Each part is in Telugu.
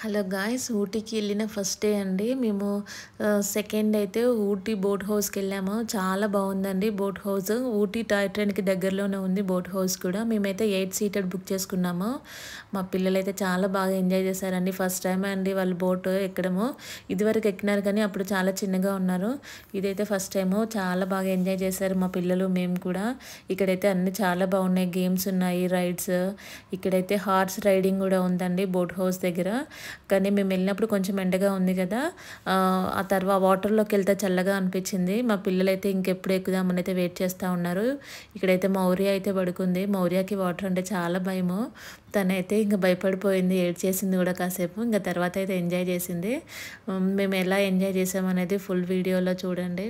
హలో గాయ్స్, ఊటీకి వెళ్ళిన ఫస్ట్ డే అండి. మేము సెకండ్ అయితే ఊటీ బోట్ హౌస్కి వెళ్ళాము. చాలా బాగుందండి బోట్ హౌస్. ఊటీ టాయ్ ట్రైన్కి దగ్గరలోనే ఉంది బోట్ హౌస్ కూడా. మేమైతే 8 సీటెడ్ బుక్ చేసుకున్నాము. మా పిల్లలు అయితే చాలా బాగా ఎంజాయ్ చేశారండి. ఫస్ట్ టైం అండి వాళ్ళు బోట్ ఎక్కడము. ఇదివరకు ఎక్కినారు కానీ అప్పుడు చాలా చిన్నగా ఉన్నారు. ఇదైతే ఫస్ట్ టైము. చాలా బాగా ఎంజాయ్ చేశారు మా పిల్లలు, మేము కూడా. ఇక్కడైతే అన్ని చాలా బాగున్నాయి, గేమ్స్ ఉన్నాయి, రైడ్స్. ఇక్కడైతే హార్స్ రైడింగ్ కూడా ఉందండి బోట్ హౌస్ దగ్గర. కానీ మేము వెళ్ళినప్పుడు కొంచెం ఎండగా ఉంది కదా, ఆ తర్వాత వాటర్లోకి వెళ్తే చల్లగా అనిపించింది. మా పిల్లలైతే ఇంకెప్పుడు ఎక్కుదామని అయితే వెయిట్ చేస్తూ ఉన్నారు. ఇక్కడైతే మౌర్య అయితే పడుకుంది. మౌర్యకి వాటర్ అంటే చాలా భయము. తనైతే ఇంకా భయపడిపోయింది, ఏడ్చేసింది కూడా కాసేపు. ఇంకా తర్వాత అయితే ఎంజాయ్ చేసింది. మేము ఎలా ఎంజాయ్ చేసామనేది ఫుల్ వీడియోలో చూడండి.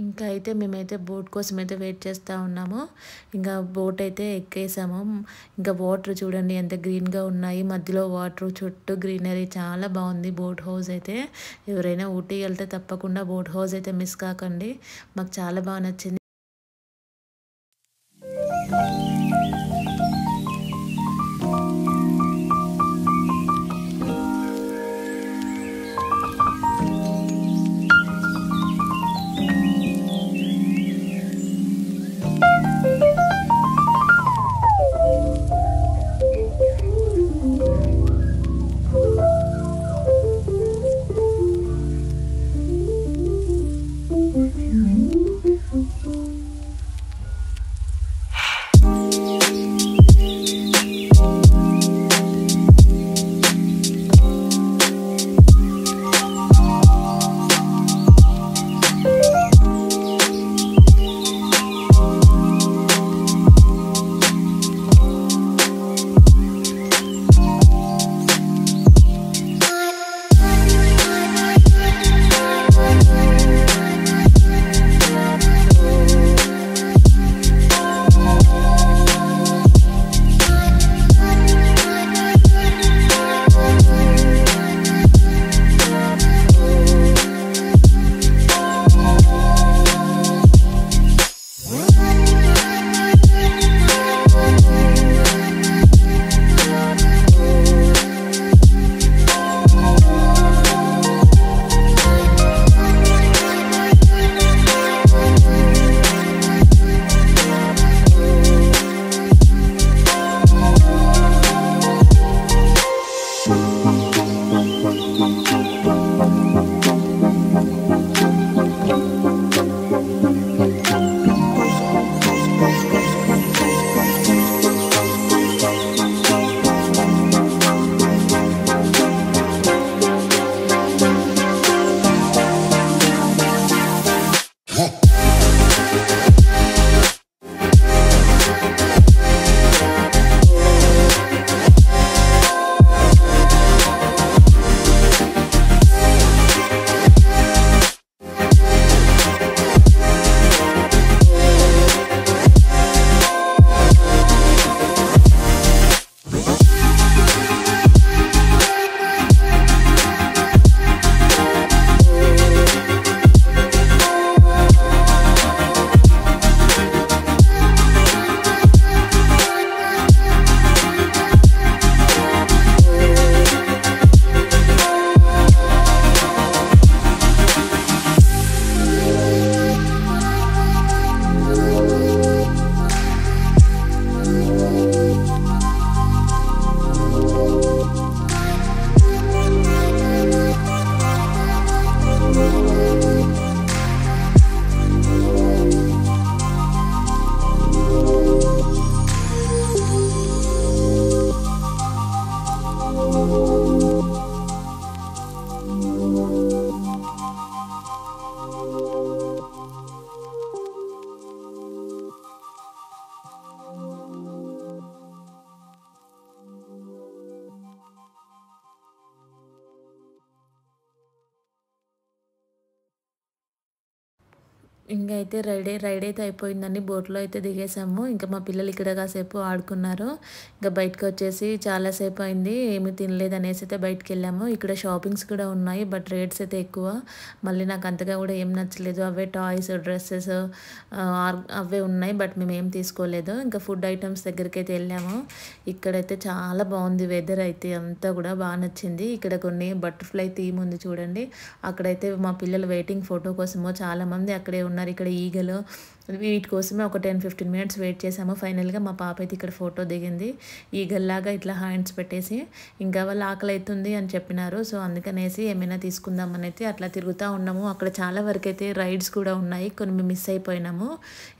ఇంకా అయితే మేమైతే బోట్ కోసం అయితే వెయిట్ చేస్తూ ఉన్నాము. ఇంకా బోట్ అయితే ఎక్కేసాము. ఇంకా వాటర్ చూడండి ఎంత గ్రీన్గా ఉన్నాయి, మధ్యలో వాటర్, చుట్టూ గ్రీనరీ, చాలా బాగుంది బోట్ హౌస్ అయితే. ఎవరైనా ఊటీ వెళ్తే తప్పకుండా బోట్ హౌస్ అయితే మిస్ కాకండి. మాకు చాలా బాగా నచ్చింది. ఇంకైతే రైడ్ అయితే అయిపోయిందండి. బోట్‌లో అయితే దిగేసాము. ఇంకా మా పిల్లలు ఇక్కడ కాసేపు ఆడుకున్నారు. ఇంకా బయటకొచ్చేసి చాలా సేపు అయింది. ఏమి తినలేదనేసి అయితే బయటికెళ్ళాము. ఇక్కడ షాపింగ్స్ కూడా ఉన్నాయి. బట్ రేట్స్ అయితే ఎక్కువ. మళ్ళీ నాకు అంతగా కూడా ఏం నచ్చలేదు. అవే టాయ్స్, డ్రెసెస్ అవే ఉన్నాయి. బట్ మేమేం తీసుకోలేదు. ఇంకా ఫుడ్ ఐటెమ్స్ దగ్గరికైతే వెళ్ళాము. ఇక్కడైతే చాలా బాగుంది వెదర్ అయితే అంతా కూడా బాగా నచ్చింది. ఇక్కడ కొన్ని బటర్‌ఫ్లై థీమ్ ఉంది చూడండి. అక్కడైతే మా పిల్లలు వెయిటింగ్ ఫోటో కోసమో చాలామంది అక్కడే ఉన్నారు. ఇక్కడ ఈగలు వీటి కోసమే ఒక 10-15 మినిట్స్ వెయిట్ చేసాము. ఫైనల్‌గా మా పాప అయితే ఇక్కడ ఫోటో దిగింది. ఈగల్లాగా ఇట్లా హ్యాండ్స్ పెట్టేసి. ఇంకా వాళ్ళు ఆకలి అవుతుంది అని చెప్పినారు. సో అందుకనేసి ఏమైనా తీసుకుందామని అయితే అట్లా తిరుగుతూ ఉన్నాము. అక్కడ చాలా వరకైతే రైడ్స్ కూడా ఉన్నాయి. కొన్ని మేము మిస్ అయిపోయినాము.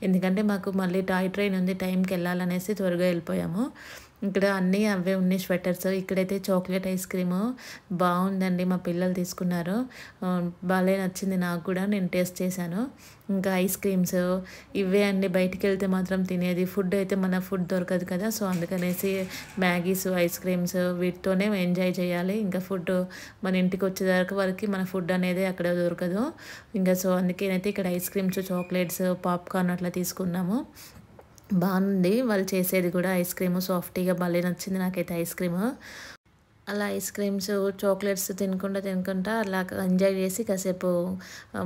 ఎందుకంటే మాకు మళ్ళీ టాయ్ ట్రైన్ ఉంది, టైంకి వెళ్ళాలనేసి త్వరగా వెళ్ళిపోయాము. ఇక్కడ అన్నీ అవే ఉన్నాయి స్వెటర్స్. ఇక్కడైతే చాక్లెట్ ఐస్ క్రీము బాగుందండి. మా పిల్లలు తీసుకున్నారు. భలే నచ్చింది నాకు కూడా. నేను టేస్ట్ చేశాను. ఇంకా ఐస్ క్రీమ్స్ ఇవే అండి. బయటికి వెళ్తే మాత్రం తినేది. ఫుడ్ అయితే మన ఫుడ్ దొరకదు కదా. సో అందుకనేసి మ్యాగీస్, ఐస్ క్రీమ్స్ వీటితోనే ఎంజాయ్ చేయాలి. ఇంకా ఫుడ్ మన ఇంటికి వచ్చేదాకా వరకు మన ఫుడ్ అనేది అక్కడ దొరకదు. ఇంకా సో అందుకేనైతే ఇక్కడ ఐస్ క్రీమ్స్, చాక్లెట్స్, పాప్కార్న్ అట్లా తీసుకున్నాము. బాగుంది వాళ్ళు చేసేది కూడా. ఐస్ క్రీము సాఫ్టీగా భలే నచ్చింది నాకైతే ఐస్ క్రీము. అలా ఐస్ క్రీమ్స్, చాక్లెట్స్ తినుకుంటా అలా ఎంజాయ్ చేసి కాసేపు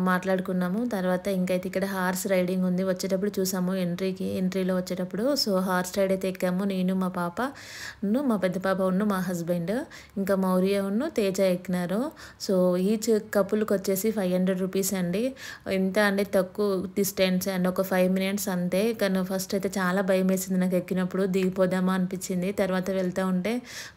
మాట్లాడుకున్నాము. తర్వాత ఇంకైతే ఇక్కడ హార్స్ రైడింగ్ ఉంది. వచ్చేటప్పుడు చూసాము ఎంట్రీలో వచ్చేటప్పుడు. సో హార్స్ రైడ్ అయితే ఎక్కాము. నేను, మా పాప, మా పెద్ద పాప, మా హస్బెండ్, ఇంకా మౌర్య, తేజ ఎక్కినారు. సో ఈచ్ కపుల్కి వచ్చేసి 500 రూపీస్ అండి. ఎంత అంటే తక్కువ డిస్టెన్స్ అండ్ ఒక 5 మినిట్స్ అంతే. కానీ ఫస్ట్ అయితే చాలా భయం వేసింది నాకు ఎక్కినప్పుడు. దిగిపోదామా అనిపించింది. తర్వాత వెళ్తూ ఉంటే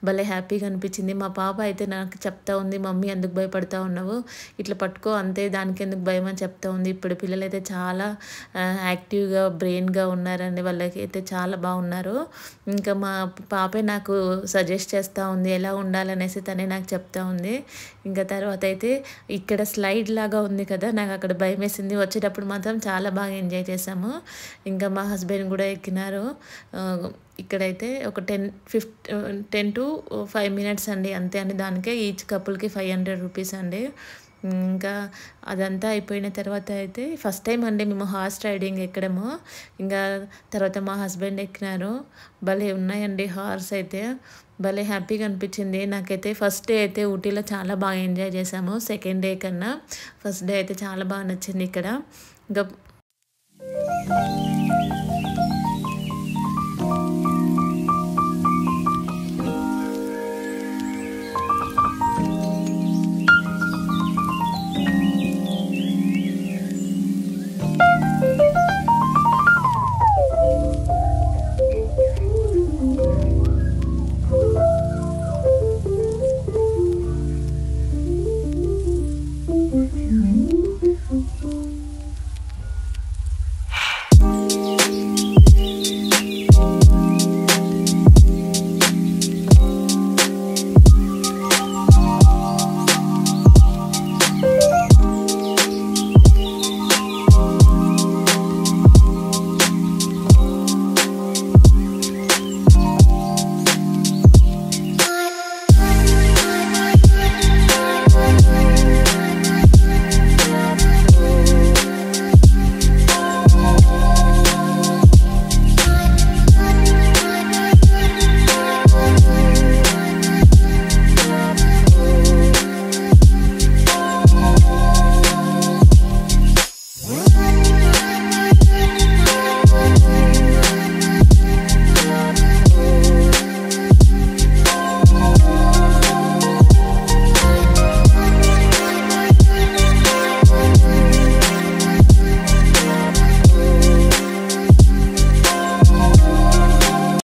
భలే హ్యాపీగా అనిపించింది. మా పాప అయితే నాకు చెప్తా ఉంది, మమ్మీ ఎందుకు భయపడతా ఉన్నావు, ఇట్లా పట్టుకో అంతే, దానికి ఎందుకు భయం అని చెప్తా ఉంది. ఇప్పుడు పిల్లలైతే చాలా యాక్టివ్గా బ్రెయిన్గా ఉన్నారండి. వాళ్ళకి అయితే చాలా బాగున్నారు. ఇంకా మా పాపే నాకు సజెస్ట్ చేస్తూ ఉంది ఎలా ఉండాలనేసి. తనే నాకు చెప్తా ఉంది. ఇంకా తర్వాత అయితే ఇక్కడ స్లైడ్ లాగా ఉంది కదా, నాకు అక్కడ భయం వేసింది. వచ్చేటప్పుడు మాత్రం చాలా బాగా ఎంజాయ్ చేసాము. ఇంకా మా హస్బెండ్ కూడా ఎక్కినారు. ఇక్కడైతే ఒక 10 to 5 మినిట్స్ అండి అంతే అండి. దానికే ఈచ్ కపుల్కి 500 రూపీస్ అండి. ఇంకా అదంతా అయిపోయిన తర్వాత అయితే ఫస్ట్ టైం అండి మేము హార్స్ రైడింగ్ ఎక్కడము. ఇంకా తర్వాత మా హస్బెండ్ ఎక్కినారు. భలే ఉన్నాయండి హార్స్ అయితే. భలే హ్యాపీగా అనిపించింది నాకైతే. ఫస్ట్ డే అయితే ఊటీలో చాలా బాగా ఎంజాయ్ చేసాము సెకండ్ డే కన్నా. ఫస్ట్ డే అయితే చాలా బాగా నచ్చింది ఇక్కడ. ఇంకా